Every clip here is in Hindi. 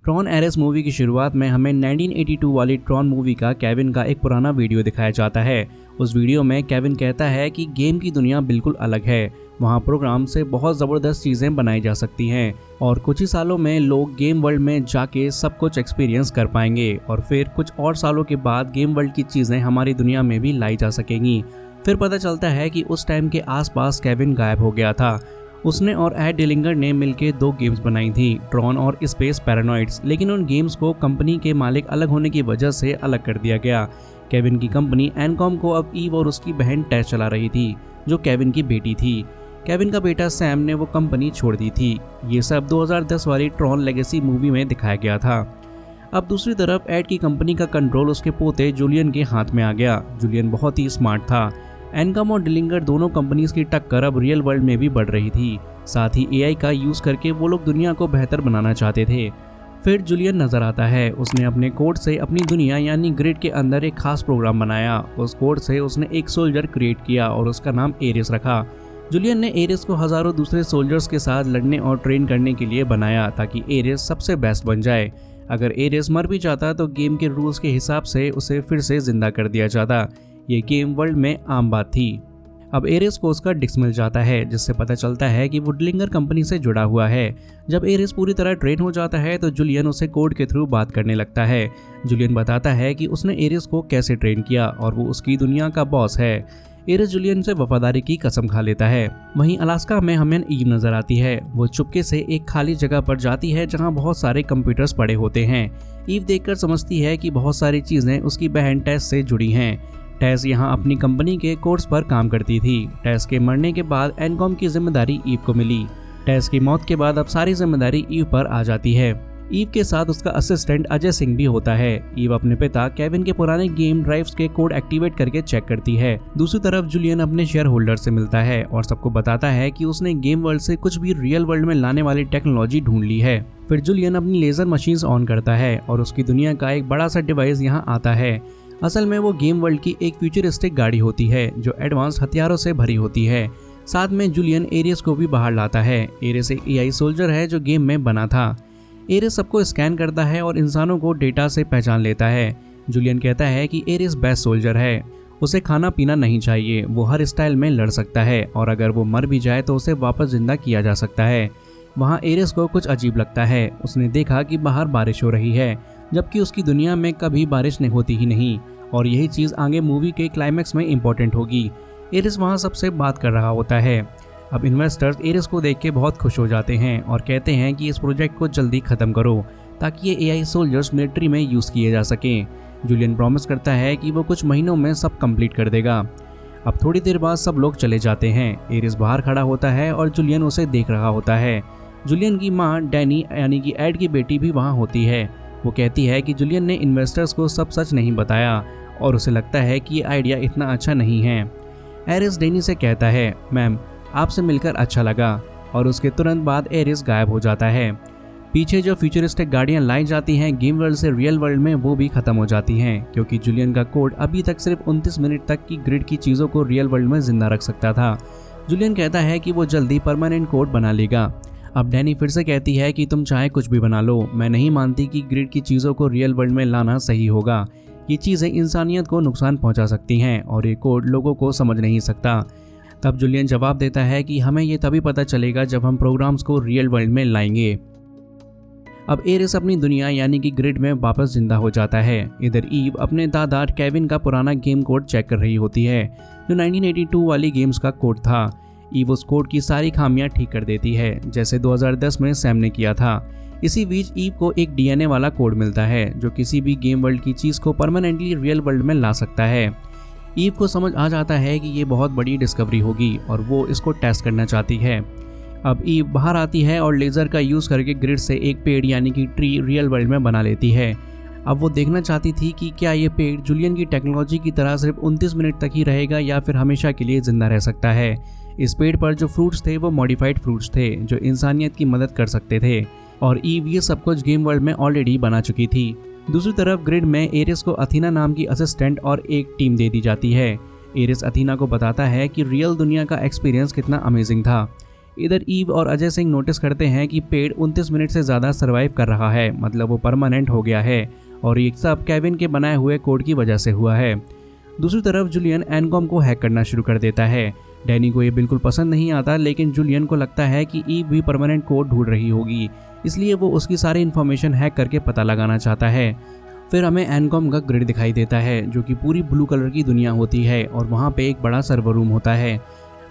ट्रॉन एरेस मूवी की शुरुआत में हमें 1982 वाली ट्रॉन मूवी का केविन का एक पुराना वीडियो दिखाया जाता है। उस वीडियो में केविन कहता है कि गेम की दुनिया बिल्कुल अलग है, वहाँ प्रोग्राम से बहुत ज़बरदस्त चीज़ें बनाई जा सकती हैं और कुछ ही सालों में लोग गेम वर्ल्ड में जाके सब कुछ एक्सपीरियंस कर पाएंगे और फिर कुछ और सालों के बाद गेम वर्ल्ड की चीज़ें हमारी दुनिया में भी लाई जा सकेंगी। फिर पता चलता है कि उस टाइम के आसपास केविन गायब हो गया था। उसने और एड डिलिंगर ने मिलकर 2 गेम्स बनाई थी, ट्रॉन और स्पेस पैरानॉइड्स, लेकिन उन गेम्स को कंपनी के मालिक अलग होने की वजह से अलग कर दिया गया। केविन की कंपनी एनकॉम को अब ईव और उसकी बहन टेस चला रही थी, जो केविन की बेटी थी। केविन का बेटा सैम ने वो कंपनी छोड़ दी थी। ये सब 2010 वाली ट्रॉन लेगेसी मूवी में दिखाया गया था। अब दूसरी तरफ एड की कंपनी का कंट्रोल उसके पोते जूलियन के हाथ में आ गया। जूलियन बहुत ही स्मार्ट था। एनकॉम और डिलिंगर दोनों कंपनीज की टक्कर अब रियल वर्ल्ड में भी बढ़ रही थी। साथ ही एआई का यूज़ करके वो लोग दुनिया को बेहतर बनाना चाहते थे। फिर जूलियन नज़र आता है। उसने अपने कोड से अपनी दुनिया यानी ग्रिड के अंदर एक खास प्रोग्राम बनाया। उस कोड से उसने एक सोल्जर क्रिएट किया और उसका नाम एरिस रखा। जूलियन ने एरिस को हज़ारों दूसरे सोल्जर्स के साथ लड़ने और ट्रेन करने के लिए बनाया ताकि एरिस सबसे बेस्ट बन जाए। अगर एरिस मर भी जाता तो गेम के रूल्स के हिसाब से उसे फिर से जिंदा कर दिया जाता। ये गेम वर्ल्ड में आम बात थी। अब एरिस को उसका डिस्क मिल जाता है, जिससे पता चलता है कि वो डिलिंगर कंपनी से जुड़ा हुआ है। जब एरिस पूरी तरह ट्रेन हो जाता है तो जूलियन उसे कोड के थ्रू बात करने लगता है। जूलियन बताता है कि उसने एरिस को कैसे ट्रेन किया और वो उसकी दुनिया का बॉस है। एरिस जूलियन से वफादारी की कसम खा लेता है। वहीं अलास्का में हमें ईव नजर आती है। वो चुपके से एक खाली जगह पर जाती है जहां बहुत सारे कंप्यूटर्स पड़े होते हैं। ईव देखकर समझती है कि बहुत सारी चीजें उसकी बहन टेस से जुड़ी हैं। टेस यहाँ अपनी कंपनी के कोर्स पर काम करती थी। टेस के मरने के बाद एनकॉम की जिम्मेदारी ईव को मिली। टेस की मौत के बाद अब सारी जिम्मेदारी ईव पर आ जाती है। ईव के साथ उसका असिस्टेंट अजय सिंह भी होता है। ईव अपने पिता केविन के पुराने गेम ड्राइव्स के कोड एक्टिवेट करके चेक करती है। दूसरी तरफ जूलियन अपने शेयर होल्डर से मिलता है और सबको बताता है कि उसने गेम वर्ल्ड से कुछ भी रियल वर्ल्ड में लाने वाली टेक्नोलॉजी ढूंढ ली है। फिर जूलियन अपनी लेजर मशीन्स ऑन करता है और उसकी दुनिया का एक बड़ा सा डिवाइस यहाँ आता है। असल में वो गेम वर्ल्ड की एक फ्यूचरिस्टिक गाड़ी होती है जो एडवांस हथियारों से भरी होती है। साथ में जूलियन एरिस को भी बाहर लाता है। एरिस एक एआई सोल्जर है जो गेम में बना था। एरिस सबको स्कैन करता है और इंसानों को डेटा से पहचान लेता है। जूलियन कहता है कि एरिस बेस्ट सोल्जर है, उसे खाना पीना नहीं चाहिए, वो हर स्टाइल में लड़ सकता है और अगर वो मर भी जाए तो उसे वापस जिंदा किया जा सकता है। वहाँ एरिस को कुछ अजीब लगता है। उसने देखा कि बाहर बारिश हो रही है, जबकि उसकी दुनिया में कभी बारिश नहीं होती ही नहीं, और यही चीज़ आगे मूवी के क्लाइमैक्स में इम्पोर्टेंट होगी। एरिस वहाँ सबसे बात कर रहा होता है। अब इन्वेस्टर्स एरिस को देख के बहुत खुश हो जाते हैं और कहते हैं कि इस प्रोजेक्ट को जल्दी ख़त्म करो ताकि ये एआई सोल्जर्स मिलिट्री में यूज़ किए जा सकें। जूलियन प्रॉमिस करता है कि वो कुछ महीनों में सब कंप्लीट कर देगा। अब थोड़ी देर बाद सब लोग चले जाते हैं। एरिस बाहर खड़ा होता है और जूलियन उसे देख रहा होता है। जूलियन की माँ डैनी यानी कि एड की बेटी भी वहाँ होती है। वो कहती है कि जूलियन ने इन्वेस्टर्स को सब सच नहीं बताया और उसे लगता है कि ये आइडिया इतना अच्छा नहीं है। एरिस डैनी से कहता है, मैम आपसे मिलकर अच्छा लगा, और उसके तुरंत बाद एरिस गायब हो जाता है। पीछे जो फ्यूचरिस्टिक गाड़ियाँ लाई जाती हैं गेम वर्ल्ड से रियल वर्ल्ड में, वो भी ख़त्म हो जाती हैं क्योंकि जूलियन का कोड अभी तक सिर्फ 29 मिनट तक की ग्रिड की चीज़ों को रियल वर्ल्ड में जिंदा रख सकता था। जूलियन कहता है कि वो जल्दी परमानेंट कोड बना लेगा। अब डैनी फिर से कहती है कि तुम चाहे कुछ भी बना लो, मैं नहीं मानती कि ग्रिड की चीज़ों को रियल वर्ल्ड में लाना सही होगा। ये चीज़ें इंसानियत को नुकसान पहुंचा सकती हैं और ये कोड लोगों को समझ नहीं सकता। तब जूलियन जवाब देता है कि हमें ये तभी पता चलेगा जब हम प्रोग्राम्स को रियल वर्ल्ड में लाएंगे। अब एरिस अपनी दुनिया यानी कि ग्रिड में वापस जिंदा हो जाता है। इधर ईव अपने दादा केविन का पुराना गेम कोड चेक कर रही होती है जो 1982 वाली गेम्स का कोड था। ईव उस कोड की सारी खामियां ठीक कर देती है जैसे 2010 में सैम ने किया था। इसी बीच ईव को एक डीएनए वाला कोड मिलता है जो किसी भी गेम वर्ल्ड की चीज़ को परमानेंटली रियल वर्ल्ड में ला सकता है। ईव को समझ आ जाता है कि ये बहुत बड़ी डिस्कवरी होगी और वो इसको टेस्ट करना चाहती है। अब ईव बाहर आती है और लेज़र का यूज़ करके ग्रिड से एक पेड़ यानी कि ट्री रियल वर्ल्ड में बना लेती है। अब वो देखना चाहती थी कि क्या ये पेड़ जूलियन की टेक्नोलॉजी की तरह सिर्फ 29 मिनट तक ही रहेगा या फिर हमेशा के लिए ज़िंदा रह सकता है। इस पेड़ पर जो फ्रूट्स थे वो मॉडिफाइड फ्रूट्स थे जो इंसानियत की मदद कर सकते थे और ईव ये सब कुछ गेम वर्ल्ड में ऑलरेडी बना चुकी थी। दूसरी तरफ ग्रिड में एरिस को अथीना नाम की असिस्टेंट और एक टीम दे दी जाती है। एरिस अथीना को बताता है कि रियल दुनिया का एक्सपीरियंस कितना अमेजिंग था। इधर ईव और अजय सिंह नोटिस करते हैं कि पेड़ 29 मिनट से ज़्यादा सर्वाइव कर रहा है, मतलब वो परमानेंट हो गया है और ये सब केविन के बनाए हुए कोड की वजह से हुआ है। दूसरी तरफ जूलियन एनकॉम को हैक करना शुरू कर देता है। डैनी को ये बिल्कुल पसंद नहीं आता, लेकिन जूलियन को लगता है कि ईव भी परमानेंट कोड ढूंढ रही होगी, इसलिए वो उसकी सारी इन्फॉर्मेशन हैक करके पता लगाना चाहता है। फिर हमें एनकॉम का ग्रिड दिखाई देता है जो कि पूरी ब्लू कलर की दुनिया होती है और वहाँ पे एक बड़ा सर्वर रूम होता है।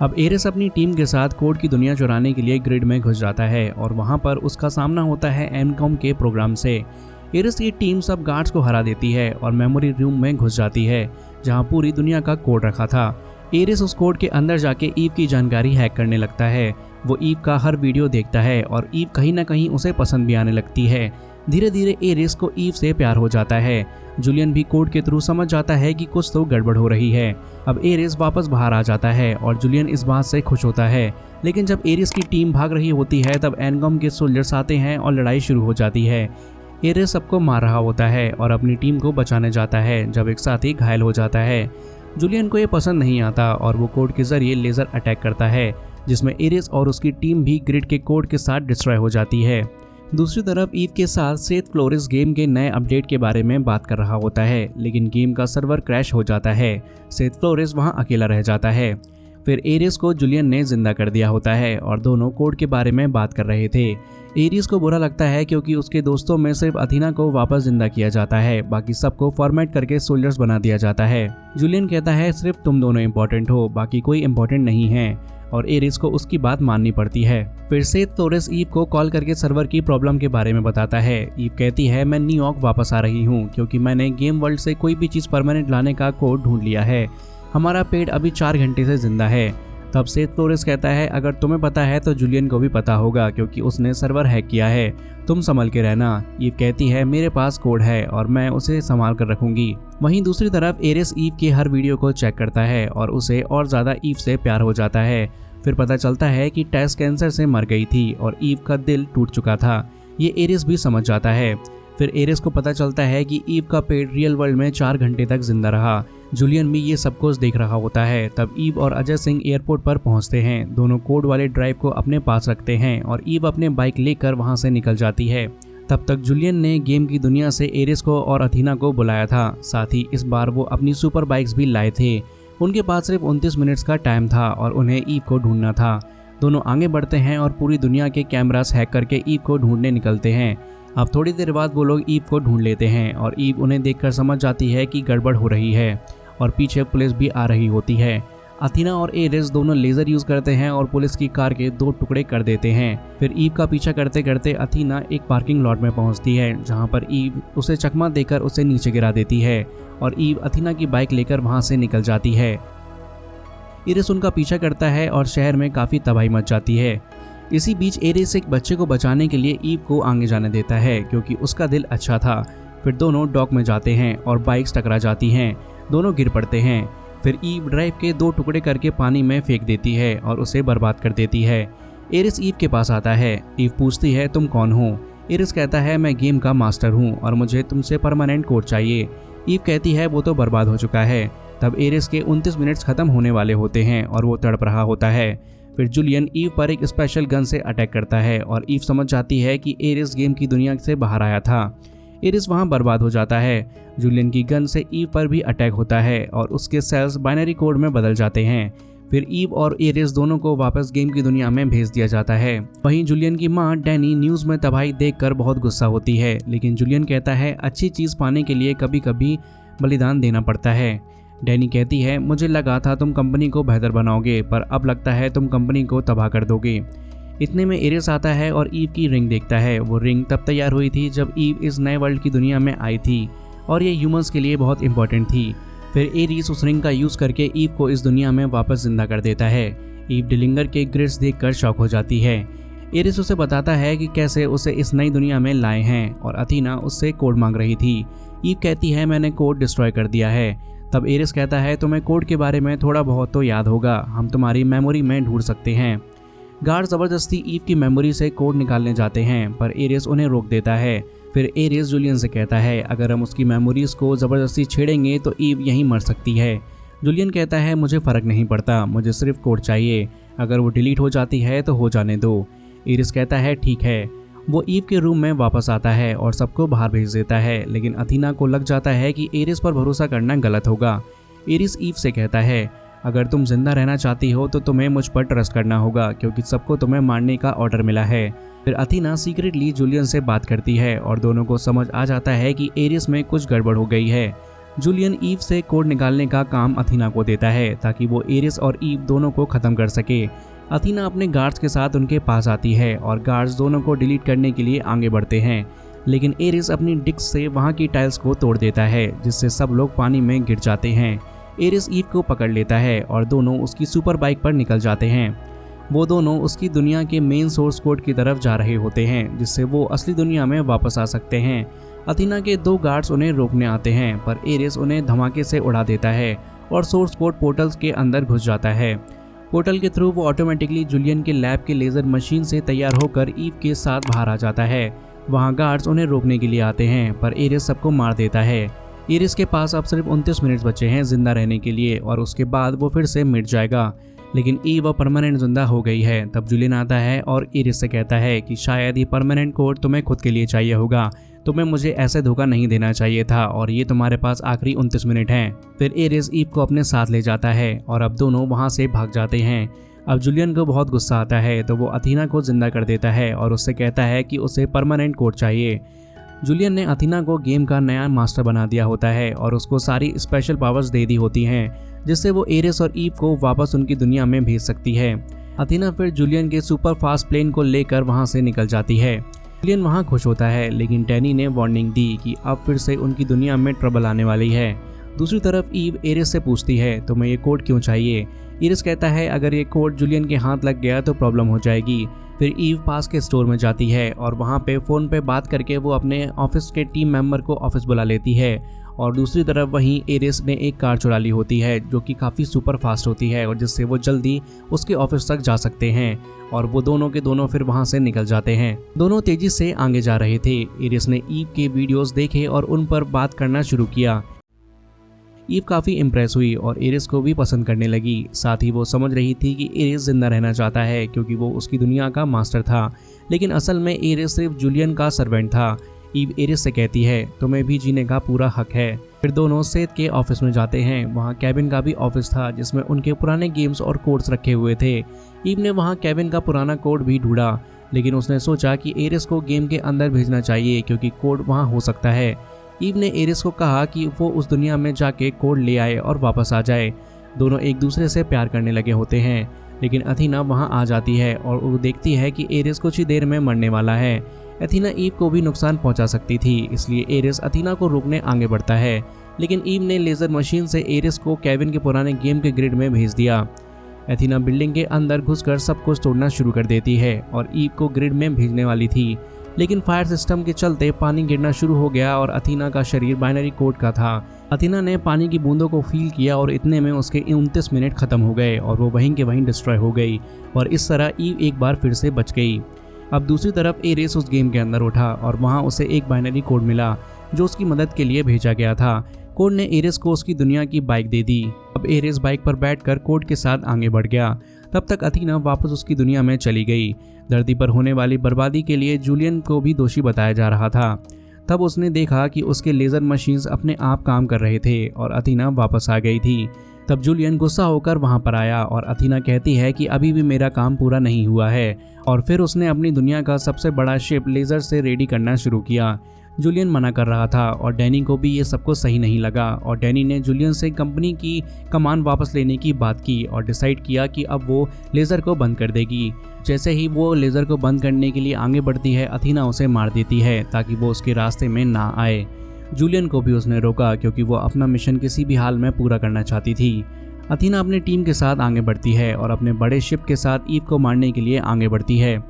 अब एरिस अपनी टीम के साथ कोड की दुनिया चुराने के लिए ग्रिड में घुस जाता है और वहाँ पर उसका सामना होता है एनकॉम के प्रोग्राम से। एरिस की टीम सब गार्ड्स को हरा देती है और मेमोरी रूम में घुस जाती है जहाँ पूरी दुनिया का कोड रखा था। एरिस उस कोड के अंदर जाके ईव की जानकारी हैक करने लगता है। वो ईव का हर वीडियो देखता है और ईव कहीं ना कहीं उसे पसंद भी आने लगती है। धीरे धीरे एरिस को ईव से प्यार हो जाता है। जूलियन भी कोड के थ्रू समझ जाता है कि कुछ तो गड़बड़ हो रही है। अब एरिस वापस बाहर आ जाता है और जूलियन इस बात से खुश होता है, लेकिन जब एरिस की टीम भाग रही होती है तब एनकॉम के सोल्जर्स आते हैं और लड़ाई शुरू हो जाती है। एरिस सबको मार रहा होता है और अपनी टीम को बचाने जाता है जब एक साथी घायल हो जाता है। जूलियन को ये पसंद नहीं आता और वो कोड के जरिए लेज़र अटैक करता है, जिसमें एरिस और उसकी टीम भी ग्रिड के कोड के साथ डिस्ट्रॉय हो जाती है। दूसरी तरफ ईव के साथ सेथ फ्लोरेस गेम के नए अपडेट के बारे में बात कर रहा होता है, लेकिन गेम का सर्वर क्रैश हो जाता है। सेथ फ्लोरेस वहां अकेला रह जाता है। फिर एरिस को जूलियन ने जिंदा कर दिया होता है और दोनों कोड के बारे में बात कर रहे थे। एरिस को बुरा लगता है क्योंकि उसके दोस्तों में सिर्फ अथीना को वापस जिंदा किया जाता है, बाकी सबको फॉर्मेट करके सोल्जर्स बना दिया जाता है। जूलियन कहता है सिर्फ तुम दोनों इंपॉर्टेंट हो, बाकी कोई इंपॉर्टेंट नहीं है और एरिस को उसकी बात माननी पड़ती है। फिर सेथ फ्लोरेस ईव को कॉल करके सर्वर की प्रॉब्लम के बारे में बताता है। ईव कहती है मैं न्यूयॉर्क वापस आ रही हूँ क्योंकि मैंने गेम वर्ल्ड से कोई भी चीज़ परमानेंट लाने का कोड ढूंढ लिया है। हमारा पेड़ अभी 4 घंटे से जिंदा है। तब सेथ फ्लोरेस कहता है अगर तुम्हें पता है तो जूलियन को भी पता होगा क्योंकि उसने सर्वर हैक किया है, तुम संभल के रहना। ईव कहती है मेरे पास कोड है और मैं उसे संभाल कर रखूंगी। वहीं दूसरी तरफ एरिस ईव के हर वीडियो को चेक करता है और उसे और ज़्यादा ईव से प्यार हो जाता है। फिर पता चलता है कि टेस कैंसर से मर गई थी और ईव का दिल टूट चुका था। ये एरिस भी समझ जाता है। फिर एरिस को पता चलता है कि ईव का पेड़ रियल वर्ल्ड में 4 घंटे तक जिंदा रहा। जूलियन भी ये सब कुछ देख रहा होता है। तब ईव और अजय सिंह एयरपोर्ट पर पहुंचते हैं। दोनों कोड वाले ड्राइव को अपने पास रखते हैं और ईव अपने बाइक लेकर वहां से निकल जाती है। तब तक जूलियन ने गेम की दुनिया से एरिस को और अथीना को बुलाया था, साथ ही इस बार वो अपनी सुपर बाइक्स भी लाए थे। उनके पास सिर्फ 29 मिनट्स का टाइम था और उन्हें ईव को ढूंढना था। दोनों आगे बढ़ते हैं और पूरी दुनिया के कैमरास हैक करके ईव को ढूंढने निकलते हैं। अब थोड़ी देर बाद वो लोग ईव को ढूंढ लेते हैं और ईव उन्हें देखकर समझ जाती है कि गड़बड़ हो रही है और पीछे पुलिस भी आ रही होती है। अथीना और एरिस दोनों लेज़र यूज़ करते हैं और पुलिस की कार के 2 टुकड़े कर देते हैं। फिर ईव का पीछा करते करते अथीना एक पार्किंग लॉट में पहुंचती है जहां पर ईव उसे चकमा देकर उसे नीचे गिरा देती है और ईव अथीना की बाइक लेकर वहां से निकल जाती है। एरिस उनका पीछा करता है और शहर में काफ़ी तबाही मच जाती है। इसी बीच एरिस एक बच्चे को बचाने के लिए ईव को आगे जाने देता है क्योंकि उसका दिल अच्छा था। फिर दोनों डॉक में जाते हैं और बाइक्स टकरा जाती हैं। दोनों गिर पड़ते हैं। फिर ईव ड्राइव के 2 टुकड़े करके पानी में फेंक देती है और उसे बर्बाद कर देती है। एरिस ईव के पास आता है। ईव पूछती है तुम कौन हो? एरिस कहता है मैं गेम का मास्टर हूँ और मुझे तुमसे परमानेंट कोड चाहिए। ईव कहती है वो तो बर्बाद हो चुका है। तब एरिस के 29 मिनट्स खत्म होने वाले होते हैं और वो तड़प रहा होता है। फिर जूलियन ईव पर एक स्पेशल गन से अटैक करता है और ईव समझ जाती है कि एरिस गेम की दुनिया से बाहर आया था। एरिस वहां बर्बाद हो जाता है। जूलियन की गन से ईव पर भी अटैक होता है और उसके सेल्स बाइनरी कोड में बदल जाते हैं। फिर ईव और एरिस दोनों को वापस गेम की दुनिया में भेज दिया जाता है। वहीं जूलियन की मां डैनी न्यूज़ में तबाही देखकर बहुत गुस्सा होती है, लेकिन जूलियन कहता है अच्छी चीज़ पाने के लिए कभी कभी बलिदान देना पड़ता है। डैनी कहती है मुझे लगा था तुम कंपनी को बेहतर बनाओगे, पर अब लगता है तुम कंपनी को तबाह कर दोगे। इतने में एरिस आता है और ईव की रिंग देखता है। वो रिंग तब तैयार हुई थी जब ईव इस नए वर्ल्ड की दुनिया में आई थी और ये ह्यूमंस के लिए बहुत इंपॉर्टेंट थी। फिर एरिस उस रिंग का यूज़ करके ईव को इस दुनिया में वापस जिंदा कर देता है। ईव डिलिंगर के ग्रिड्स देखकर शॉक हो जाती है। एरिस उसे बताता है कि कैसे उसे इस नई दुनिया में लाए हैं और अथीना उससे कोड मांग रही थी। ईव कहती है मैंने कोड डिस्ट्रॉय कर दिया है। तब एरिस कहता है तुम्हें कोड के बारे में थोड़ा बहुत तो याद होगा, हम तुम्हारी मेमोरी में ढूंढ सकते हैं। गार्ड ज़बरदस्ती ईव की मेमोरी से कोड निकालने जाते हैं, पर एरिस उन्हें रोक देता है। फिर एरिस जूलियन से कहता है अगर हम उसकी मेमोरीज को ज़बरदस्ती छेड़ेंगे तो ईव यहीं मर सकती है। जूलियन कहता है मुझे फ़र्क नहीं पड़ता, मुझे सिर्फ कोड चाहिए, अगर वो डिलीट हो जाती है तो हो जाने दो। एरिस कहता है ठीक है। वो ईव के रूम में वापस आता है और सबको बाहर भेज देता है, लेकिन अथीना को लग जाता है कि एरिस पर भरोसा करना गलत होगा। एरिस ईव से कहता है अगर तुम जिंदा रहना चाहती हो तो तुम्हें मुझ पर ट्रस्ट करना होगा, क्योंकि सबको तुम्हें मारने का ऑर्डर मिला है। फिर अथीना सीक्रेटली जूलियन से बात करती है और दोनों को समझ आ जाता है कि एरिस में कुछ गड़बड़ हो गई है। जूलियन ईव से कोड निकालने का काम अथीना को देता है ताकि वो एरिस और ईव दोनों को ख़त्म कर सके। अथीना अपने गार्ड्स के साथ उनके पास आती है और गार्ड्स दोनों को डिलीट करने के लिए आगे बढ़ते हैं, लेकिन एरिस अपनी डिस्क से वहाँ की टाइल्स को तोड़ देता है, जिससे सब लोग पानी में गिर जाते हैं। एरिस ईव को पकड़ लेता है और दोनों उसकी सुपर बाइक पर निकल जाते हैं। वो दोनों उसकी दुनिया के मेन सोर्स कोड की तरफ जा रहे होते हैं, जिससे वो असली दुनिया में वापस आ सकते हैं। अथीना के 2 गार्ड्स उन्हें रोकने आते हैं, पर एरिस उन्हें धमाके से उड़ा देता है और सोर्स कोड पोर्टल्स के अंदर घुस जाता है। पोर्टल के थ्रू वो ऑटोमेटिकली जूलियन के लैब के लेज़र मशीन से तैयार होकर ईव के साथ बाहर आ जाता है। वहाँ गार्ड्स उन्हें रोकने के लिए आते हैं, पर एरिस सबको मार देता है। एरिस के पास अब सिर्फ 29 मिनट बचे हैं जिंदा रहने के लिए और उसके बाद वो फिर से मिट जाएगा, लेकिन ईव अब परमानेंट जिंदा हो गई है। तब जूलियन आता है और एरिस से कहता है कि शायद ये परमानेंट कोड तुम्हें खुद के लिए चाहिए होगा, तुम्हें मुझे ऐसे धोखा नहीं देना चाहिए था और ये तुम्हारे पास आखिरी 29 मिनट हैं। फिर एरिस ईव को अपने साथ ले जाता है और अब दोनों वहाँ से भाग जाते हैं। अब जूलियन को बहुत गुस्सा आता है तो वो अथीना को जिंदा कर देता है और उससे कहता है कि उसे परमानेंट कोड चाहिए। जूलियन ने अथीना को गेम का नया मास्टर बना दिया होता है और उसको सारी स्पेशल पावर्स दे दी होती हैं, जिससे वो एरिस और ईव को वापस उनकी दुनिया में भेज सकती है। अथीना फिर जूलियन के सुपर फास्ट प्लेन को लेकर वहाँ से निकल जाती है। जूलियन वहाँ खुश होता है, लेकिन डैनी ने वार्निंग दी कि अब फिर से उनकी दुनिया में ट्रबल आने वाली है। दूसरी तरफ ईव एरिस से पूछती है तुम्हें ये कोड क्यों चाहिए। एरिस कहता है अगर ये कोड जूलियन के हाथ लग गया तो प्रॉब्लम हो जाएगी। फिर ईव पास के स्टोर में जाती है और वहाँ पे फ़ोन पे बात करके वो अपने ऑफिस के टीम मेंबर को ऑफिस बुला लेती है। और दूसरी तरफ वहीं एरिस ने एक कार चुरा ली होती है जो कि काफ़ी सुपर फास्ट होती है और जिससे वो जल्दी उसके ऑफिस तक जा सकते हैं, और वो दोनों के दोनों फिर वहाँ से निकल जाते हैं। दोनों तेज़ी से आगे जा रहे थे। एरिस ने ईव के वीडियोस देखे और उन पर बात करना शुरू किया। ईव काफ़ी इम्प्रेस हुई और एरिस को भी पसंद करने लगी। साथ ही वो समझ रही थी कि एरिस जिंदा रहना चाहता है क्योंकि वो उसकी दुनिया का मास्टर था, लेकिन असल में एरिस सिर्फ जूलियन का सर्वेंट था। ईव एरिस से कहती है तुम्हें भी जीने का पूरा हक है। फिर दोनों सेथ के ऑफिस में जाते हैं। वहाँ केविन का भी ऑफिस था जिसमें उनके पुराने गेम्स और कोड्स रखे हुए थे। ईव ने वहाँ केविन का पुराना कोड भी ढूंढा, लेकिन उसने सोचा कि एरिस को गेम के अंदर भेजना चाहिए क्योंकि कोड वहाँ हो सकता है। ईव ने एरिस को कहा कि वो उस दुनिया में जाके कोड ले आए और वापस आ जाए। दोनों एक दूसरे से प्यार करने लगे होते हैं, लेकिन अथीना वहाँ आ जाती है और वो देखती है कि एरिस कुछ ही देर में मरने वाला है। अथीना ईव को भी नुकसान पहुंचा सकती थी, इसलिए एरिस अथीना को रोकने आगे बढ़ता है, लेकिन ईव ने लेज़र मशीन से एरिस को केविन के पुराने गेम के ग्रिड में भेज दिया। अथीना बिल्डिंग के अंदर घुसकर सब कुछ तोड़ना शुरू कर देती है और ईव को ग्रिड में भेजने वाली थी, लेकिन फायर सिस्टम के चलते पानी गिरना शुरू हो गया और अथीना का शरीर बाइनरी कोड का था। अथीना ने पानी की बूंदों को फील किया और इतने में उसके 29 मिनट खत्म हो गए और वो वहीं के वहीं डिस्ट्रॉय हो गई और इस तरह ईव एक बार फिर से बच गई। अब दूसरी तरफ एरिस उस गेम के अंदर उठा और वहाँ उसे एक बाइनरी कोड मिला जो उसकी मदद के लिए भेजा गया था। कोड ने एरिस को उसकी दुनिया की बाइक दे दी। अब एरिस बाइक पर बैठकर कोड के साथ आगे बढ़ गया। तब तक अथीना वापस उसकी दुनिया में चली गई। धरती पर होने वाली बर्बादी के लिए जूलियन को भी दोषी बताया जा रहा था। तब उसने देखा कि उसके लेज़र मशीन्स अपने आप काम कर रहे थे और अथीना वापस आ गई थी। तब जूलियन गुस्सा होकर वहां पर आया और अथीना कहती है कि अभी भी मेरा काम पूरा नहीं हुआ है, और फिर उसने अपनी दुनिया का सबसे बड़ा शिप लेज़र से रेडी करना शुरू किया। जूलियन मना कर रहा था और डैनी को भी ये सब कुछ सही नहीं लगा और डैनी ने जूलियन से कंपनी की कमान वापस लेने की बात की और डिसाइड किया कि अब वो लेज़र को बंद कर देगी। जैसे ही वो लेज़र को बंद करने के लिए आगे बढ़ती है, अथीना उसे मार देती है ताकि वो उसके रास्ते में ना आए। जूलियन को भी उसने रोका क्योंकि वो अपना मिशन किसी भी हाल में पूरा करना चाहती थी। अथीना अपनी टीम के साथ आगे बढ़ती है और अपने बड़े शिप के साथ ईव को मारने के लिए आगे बढ़ती है।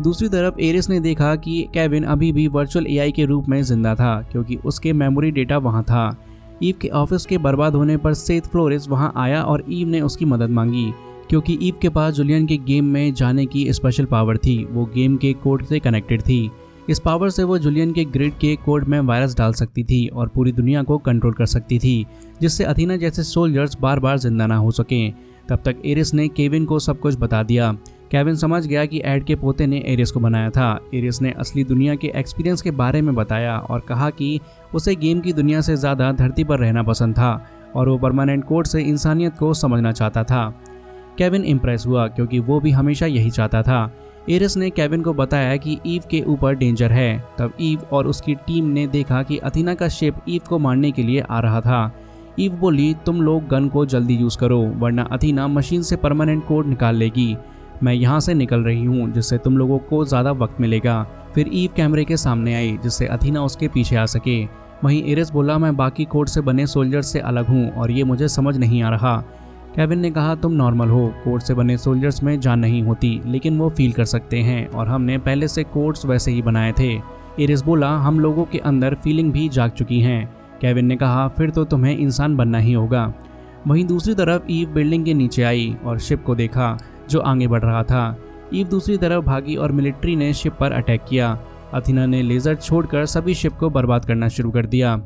दूसरी तरफ एरिस ने देखा कि केविन अभी भी वर्चुअल एआई के रूप में जिंदा था क्योंकि उसके मेमोरी डेटा वहां था। ईव के ऑफिस के बर्बाद होने पर सेथ फ्लोरेस वहां आया और ईव ने उसकी मदद मांगी क्योंकि ईव के पास जूलियन के गेम में जाने की स्पेशल पावर थी। वो गेम के कोड से कनेक्टेड थी, इस पावर से वो जुलियन के ग्रिड के कोड में वायरस डाल सकती थी और पूरी दुनिया को कंट्रोल कर सकती थी, जिससे अथीना जैसे सोल्जर्स बार बार जिंदा ना हो सकें। तब तक एरिस ने केविन को सब कुछ बता दिया। केविन समझ गया कि एड के पोते ने एरिस को बनाया था। एरिस ने असली दुनिया के एक्सपीरियंस के बारे में बताया और कहा कि उसे गेम की दुनिया से ज़्यादा धरती पर रहना पसंद था और वो परमानेंट कोड से इंसानियत को समझना चाहता था। केविन इम्प्रेस हुआ क्योंकि वो भी हमेशा यही चाहता था। एरिस ने केविन को बताया कि ईव के ऊपर डेंजर है। तब ईव और उसकी टीम ने देखा कि अथीना का शिप ईव को मारने के लिए आ रहा था। ईव बोली, तुम लोग गन को जल्दी यूज़ करो वरना अथीना मशीन से परमानेंट कोड निकाल लेगी। मैं यहाँ से निकल रही हूँ जिससे तुम लोगों को ज़्यादा वक्त मिलेगा। फिर ईव कैमरे के सामने आई जिससे अथीना उसके पीछे आ सके। वहीं एरिस बोला, मैं बाकी कोड से बने सोल्जर से अलग हूँ और ये मुझे समझ नहीं आ रहा। केविन ने कहा, तुम नॉर्मल हो, कोड से बने सोल्जर्स में जान नहीं होती लेकिन वो फील कर सकते हैं और हमने पहले से कोड्स वैसे ही बनाए थे। एरिस बोला, हम लोगों के अंदर फीलिंग भी जाग चुकी हैं। केविन ने कहा, फिर तो तुम्हें इंसान बनना ही होगा। वहीं दूसरी तरफ ईव बिल्डिंग के नीचे आई और शिप को देखा जो आगे बढ़ रहा था। ईव दूसरी तरफ भागी और मिलिट्री ने शिप पर अटैक किया। अथीना ने लेज़र छोड़कर सभी शिप को बर्बाद करना शुरू कर दिया।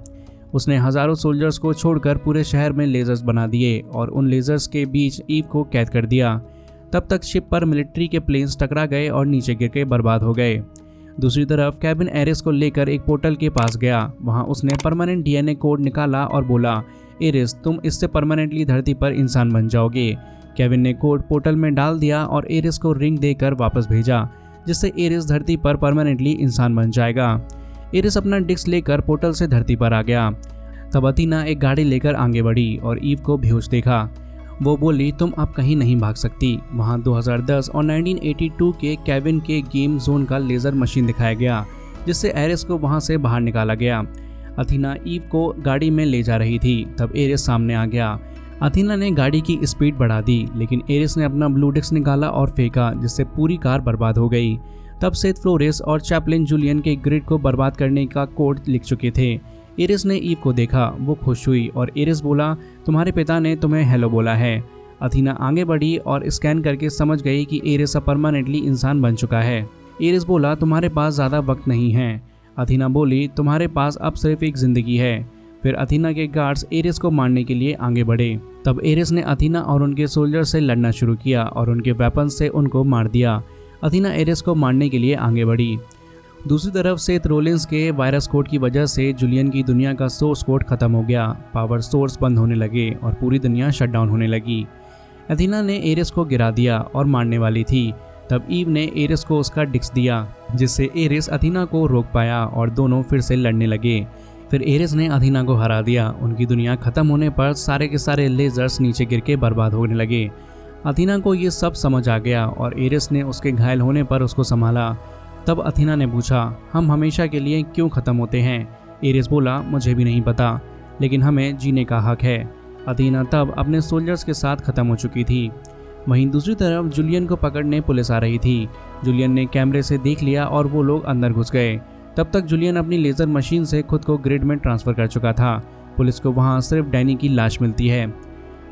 उसने हज़ारों सोल्जर्स को छोड़कर पूरे शहर में लेज़र्स बना दिए और उन लेज़र्स के बीच ईव को कैद कर दिया। तब तक शिप पर मिलिट्री के प्लेन्स टकरा गए और नीचे गिर के बर्बाद हो गए। दूसरी तरफ केविन एरिस को लेकर एक पोर्टल के पास गया। वहाँ उसने परमानेंट डीएनए कोड निकाला और बोला, एरिस, तुम इससे परमानेंटली धरती पर इंसान बन जाओगे। केविन ने कोड पोर्टल में डाल दिया और एरिस को रिंग देकर वापस भेजा, जिससे एरिस धरती पर परमानेंटली इंसान बन जाएगा। एरिस अपना डिस्क लेकर पोर्टल से धरती पर आ गया। तब अथीना एक गाड़ी लेकर आगे बढ़ी और ईव को बेहोश देखा। वो बोली, तुम अब कहीं नहीं भाग सकती। वहाँ 2010 और 1982 के केविन के गेम जोन का लेज़र मशीन दिखाया गया, जिससे एरिस को वहाँ से बाहर निकाला गया। अथीना ईव को गाड़ी में ले जा रही थी। तब एरिस सामने आ गया। अथीना ने गाड़ी की स्पीड बढ़ा दी लेकिन एरिस ने अपना ब्लू डिस्क निकाला और फेंका, जिससे पूरी कार बर्बाद हो गई। तब सेथ फ्लोरेस और चैपलिन जुलियन के ग्रिड को बर्बाद करने का कोड लिख चुके थे। एरिस ने ईव को देखा, वो खुश हुई और एरिस बोला, तुम्हारे पिता ने तुम्हें हेलो बोला है। अथीना आगे बढ़ी और स्कैन करके समझ गई कि एरिस अब परमानेंटली इंसान बन चुका है। एरिस बोला, तुम्हारे पास ज़्यादा वक्त नहीं है। अथीना बोली, तुम्हारे पास अब सिर्फ एक ज़िंदगी है। फिर अथीना के गार्ड्स एरिस को मारने के लिए आगे बढ़े। तब एरिस ने अथीना और उनके सोल्जर से लड़ना शुरू किया और उनके वेपन से उनको मार दिया। अथीना एरिस को मारने के लिए आगे बढ़ी। दूसरी तरफ सेथ रोलिंस के वायरस कोड की वजह से जुलियन की दुनिया का सोर्स कोड खत्म हो गया। पावर सोर्स बंद होने लगे और पूरी दुनिया शटडाउन होने लगी। अथीना ने एरिस को गिरा दिया और मारने वाली थी। तब ईव ने एरिस को उसका डिस्क दिया, जिससे एरिस अथीना को रोक पाया और दोनों फिर से लड़ने लगे। फिर एरिस ने अथीना को हरा दिया। उनकी दुनिया खत्म होने पर सारे के सारे लेजर्स नीचे गिर के बर्बाद होने लगे। अथीना को ये सब समझ आ गया और एरिस ने उसके घायल होने पर उसको संभाला। तब अथीना ने पूछा, हम हमेशा के लिए क्यों ख़त्म होते हैं? एरिस बोला, मुझे भी नहीं पता, लेकिन हमें जीने का हक है। अथीना तब अपने सोल्जर्स के साथ ख़त्म हो चुकी थी। वहीं दूसरी तरफ जुलियन को पकड़ने पुलिस आ रही थी। जुलियन ने कैमरे से देख लिया और वो लोग अंदर घुस गए। तब तक जुलियन अपनी लेज़र मशीन से खुद को ग्रिड में ट्रांसफ़र कर चुका था। पुलिस को वहाँ सिर्फ डैनी की लाश मिलती है।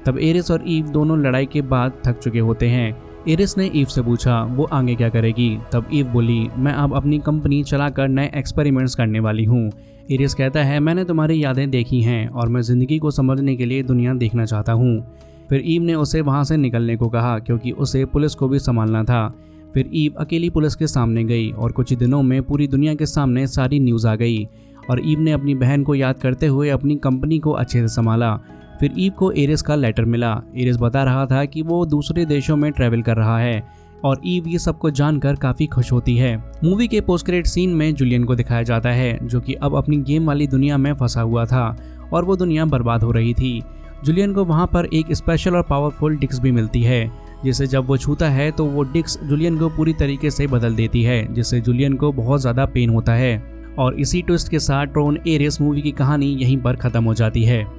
तब एरिस और ईव दोनों लड़ाई के बाद थक चुके होते हैं। एरिस ने ईव से पूछा वो आगे क्या करेगी। तब ईव बोली, मैं अब अपनी कंपनी चलाकर नए एक्सपेरिमेंट्स करने वाली हूँ। एरिस कहता है, मैंने तुम्हारी यादें देखी हैं और मैं ज़िंदगी को समझने के लिए दुनिया देखना चाहता हूँ। फिर ईव ने उसे वहाँ से निकलने को कहा क्योंकि उसे पुलिस को भी संभालना था। फिर ईव अकेली पुलिस के सामने गई और कुछ ही दिनों में पूरी दुनिया के सामने सारी न्यूज़ आ गई और ईव ने अपनी बहन को याद करते हुए अपनी कंपनी को अच्छे से संभाला। फिर ईव को एरिस का लेटर मिला। एरिस बता रहा था कि वो दूसरे देशों में ट्रैवल कर रहा है और ईव ये सब कुछ जानकर काफ़ी खुश होती है। मूवी के पोस्ट क्रेडिट सीन में जुलियन को दिखाया जाता है जो कि अब अपनी गेम वाली दुनिया में फंसा हुआ था और वो दुनिया बर्बाद हो रही थी। जुलियन को वहाँ पर एक स्पेशल और पावरफुल डिस्क भी मिलती है, जिसे जब वो छूता है तो वो डिस्क जुलियन को पूरी तरीके से बदल देती है, जिससे जुलियन को बहुत ज़्यादा पेन होता है। और इसी ट्विस्ट के साथ ट्रोन एरिस मूवी की कहानी यहीं पर ख़त्म हो जाती है।